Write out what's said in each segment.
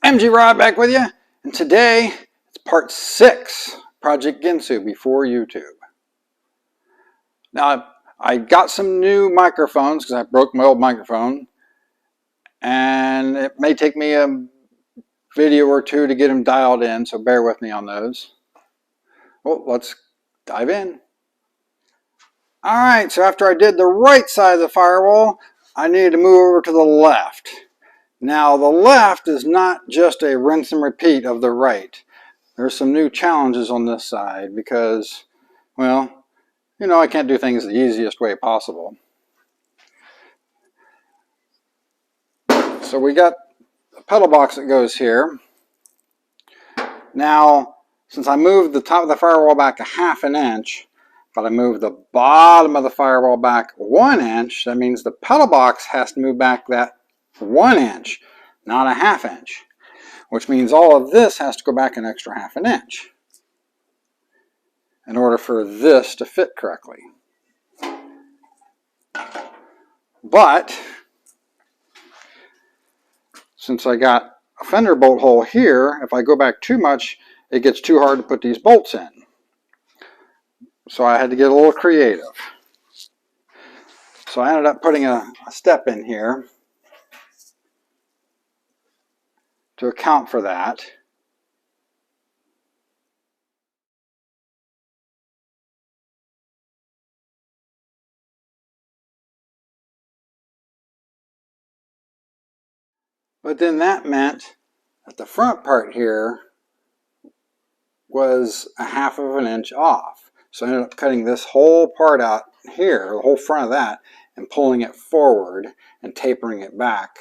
MG Rod back with you, and today it's part 6, Project Ginsu before YouTube. Now I got some new microphones because I broke my old microphone, and it may take me a video or two to get them dialed in, so bear with me on those. Well, let's dive in. Alright, so after I did the right side of the firewall, I needed to move over to the left. Now the left is not just a rinse and repeat of the right. There's some new challenges on this side because, well, you know, I can't do things the easiest way possible. So we got a pedal box that goes here. Now, since I moved the top of the firewall back a ½ inch, but I moved the bottom of the firewall back 1 inch, that means the pedal box has to move back that 1 inch, not a ½ inch. Which means all of this has to go back an extra ½ inch in order for this to fit correctly. But since I got a fender bolt hole here, if I go back too much, it gets too hard to put these bolts in. So I had to get a little creative. So I ended up putting a step in here to account for that. But then that meant that the front part here was a ½ inch off. So I ended up cutting this whole part out here, the whole front of that, and pulling it forward and tapering it back.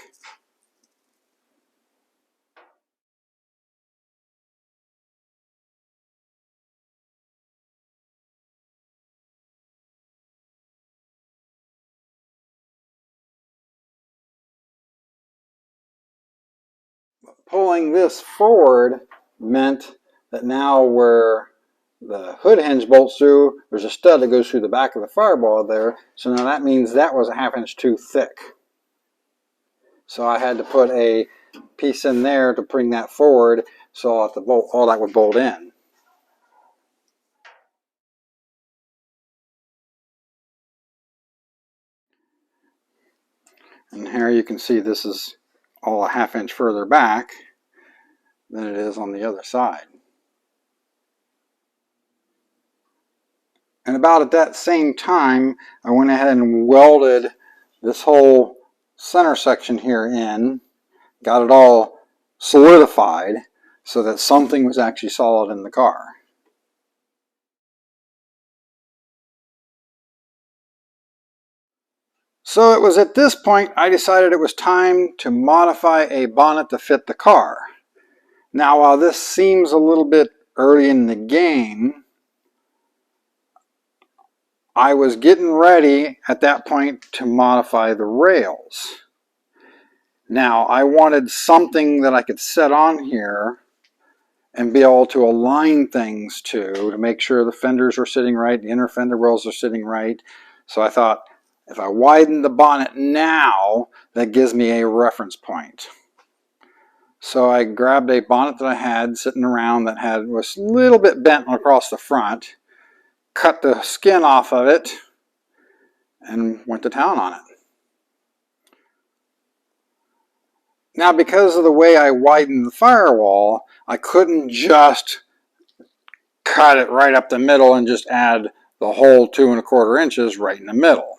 Pulling this forward meant that now where the hood hinge bolts through, there's a stud that goes through the back of the firewall there. So now that means that was a ½ inch too thick. So I had to put a piece in there to bring that forward so that the bolt, all that would bolt in. And here you can see this is all a ½ inch further back than it is on the other side. And about at that same time, I went ahead and welded this whole center section here in, got it all solidified so that something was actually solid in the car. So it was at this point I decided it was time to modify a bonnet to fit the car. Now while this seems a little bit early in the game, I was getting ready at that point to modify the rails. Now I wanted something that I could set on here and be able to align things to make sure the fenders were sitting right, the inner fender wells are sitting right. So I thought, if I widen the bonnet now, that gives me a reference point. So I grabbed a bonnet that I had sitting around that was a little bit bent across the front, cut the skin off of it, and went to town on it. Now because of the way I widened the firewall, I couldn't just cut it right up the middle and just add the whole 2 1/4 inches right in the middle.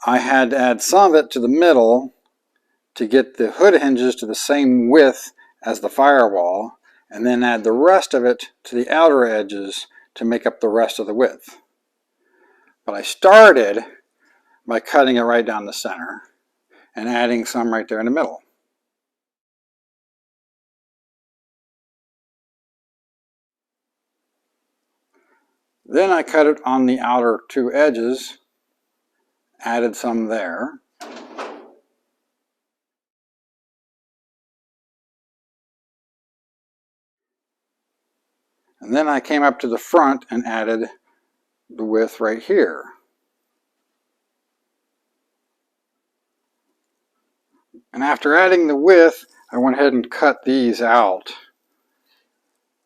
I had to add some of it to the middle to get the hood hinges to the same width as the firewall, and then add the rest of it to the outer edges to make up the rest of the width. But I started by cutting it right down the center and adding some right there in the middle. Then I cut it on the outer 2 edges, added some there. And then I came up to the front and added the width right here. And after adding the width, I went ahead and cut these out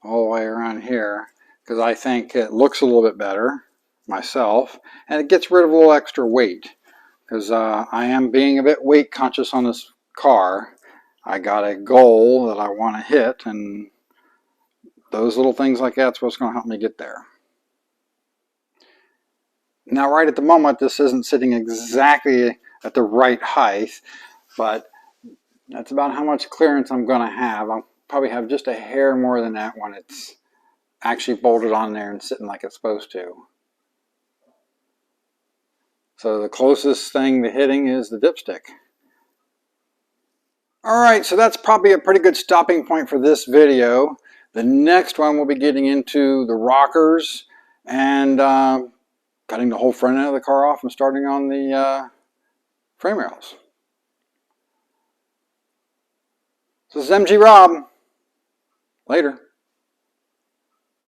all the way around here because I think it looks a little bit better myself, and it gets rid of a little extra weight because I am being a bit weight conscious on this car. I got a goal that I want to hit, and those little things like that's what's going to help me get there. Now, right at the moment, this isn't sitting exactly at the right height, but that's about how much clearance I'm going to have. I'll probably have just a hair more than that when it's actually bolted on there and sitting like it's supposed to. So the closest thing to hitting is the dipstick. Alright, so that's probably a pretty good stopping point for this video. The next one we'll be getting into the rockers and cutting the whole front end of the car off and starting on the frame rails. So this is MG Rob. Later.